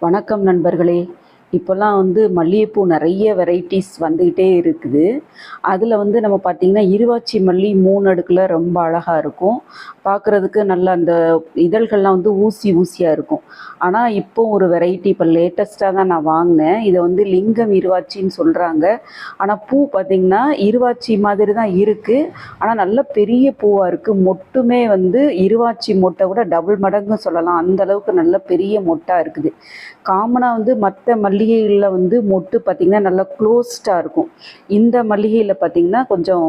வணக்கம் நண்பர்களே. இப்போல்லாம் மல்லிகைப்பூ நிறைய வெரைட்டிஸ் வந்துக்கிட்டே இருக்குது. அதில் நம்ம பார்த்திங்கன்னா இருவாச்சி மல்லி 3 அடுக்கில் ரொம்ப அழகாக இருக்கும். பார்க்குறதுக்கு நல்லா அந்த இதழ்கள்லாம் ஊசி ஊசியாக இருக்கும். ஆனால் இப்போ ஒரு வெரைட்டி இப்போ லேட்டஸ்ட்டாக தான் நான் வாங்கினேன். இதை லிங்கம் இருவாச்சின்னு சொல்கிறாங்க. ஆனால் பூ பார்த்திங்கன்னா இருவாச்சி மாதிரி தான் இருக்குது. ஆனால் நல்ல பெரிய பூவாக இருக்குது. மொட்டுமே இருவாச்சி மொட்டை விட டபுள் மடங்குன்னு சொல்லலாம். அந்தளவுக்கு நல்ல பெரிய மொட்டாக இருக்குது. காமனாக மற்ற மல்லிகைகளில் மொட்டு பார்த்திங்கன்னா நல்லா க்ளோஸ்டாக இருக்கும். இந்த மல்லிகையில் பார்த்திங்கன்னா கொஞ்சம்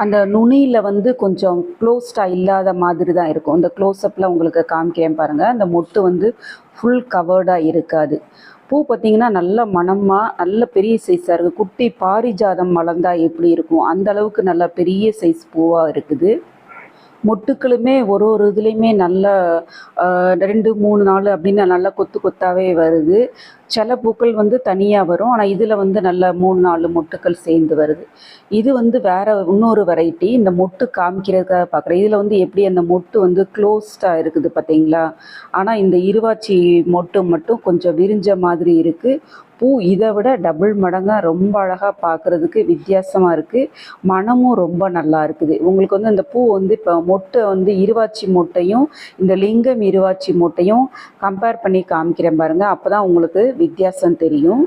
அந்த நுனியில் கொஞ்சம் க்ளோஸ்டாக இல்லாத மாதிரி தான் இருக்கும். இந்த க்ளோஸ்அப்பில் உங்களுக்கு காமிக்கிறேன் பாருங்கள். அந்த மொட்டு ஃபுல் கவர்டாக இருக்காது. பூ பார்த்திங்கன்னா நல்ல மணமாக நல்ல பெரிய சைஸாக இருக்குது. குட்டி பாரிஜாதம் மலர்ந்தால் எப்படி இருக்கும் அந்த அளவுக்கு நல்ல பெரிய சைஸ் பூவாக இருக்குது. மொட்டுக்களுமே ஒரு இதுலேயுமே நல்ல 2, 3, 4 அப்படின்னு நல்லா கொத்து கொத்தாகவே வருது. சில பூக்கள் தனியாக வரும். ஆனால் இதில் நல்ல 3, 4 மொட்டுக்கள் சேர்ந்து வருது. இது வேறு இன்னொரு வெரைட்டி. இந்த மொட்டு காமிக்கிறதுக்காக பார்க்குறேன். இதில் எப்படி அந்த மொட்டு க்ளோஸ்டாக இருக்குது பார்த்தீங்களா. ஆனால் இந்த இருவாச்சி மொட்டு மட்டும் கொஞ்சம் விரிஞ்ச மாதிரி இருக்குது. பூ இதை விட டபுள் மடங்காக ரொம்ப அழகாக பார்க்குறதுக்கு வித்தியாசமாக இருக்குது. மனமும் ரொம்ப நல்லா இருக்குது. உங்களுக்கு இந்த பூ இப்போ மொட்டை இருவாச்சி மொட்டையும் இந்த லிங்கம் இருவாச்சி மொட்டையும் கம்பேர் பண்ணி காமிக்கிறேன் பாருங்கள். அப்போ தான் உங்களுக்கு வித்தியாசம் தெரியும்.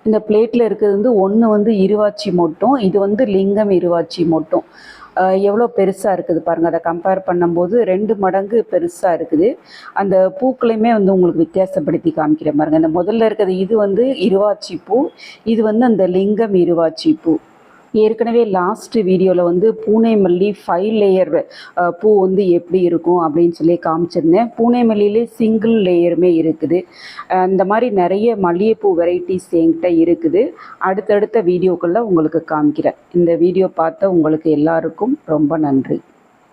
இந்த பிளேட்டில் இருக்கிறது ஒன்று இருவாச்சி மொட்டும், இது லிங்கம் இருவாச்சி மொட்டும். எவ்வளோ பெருசாக இருக்குது பாருங்கள். அதை கம்பேர் பண்ணும்போது 2 மடங்கு பெருசாக இருக்குது. அந்த பூக்களையுமே உங்களுக்கு வித்தியாசப்படுத்தி காமிக்கிறேன் பாருங்கள். இந்த முதல்ல இருக்கிறது இது இருவாச்சி பூ, இது அந்த லிங்கம் இருவாச்சி பூ. ஏற்கனவே லாஸ்ட் வீடியோவில் பூனை மல்லி 5 லேயர் பூ எப்படி இருக்கும் அப்படின்னு சொல்லி காமிச்சிருந்தேன். பூனை மல்லியிலே சிங்கிள் லேயருமே இருக்குது. இந்த மாதிரி நிறைய மல்லிகைப்பூ வெரைட்டிஸ் என்கிட்ட இருக்குது. அடுத்தடுத்த வீடியோக்களில் உங்களுக்கு காமிக்கிறேன். இந்த வீடியோ பார்த்த உங்களுக்கு எல்லாருக்கும் ரொம்ப நன்றி.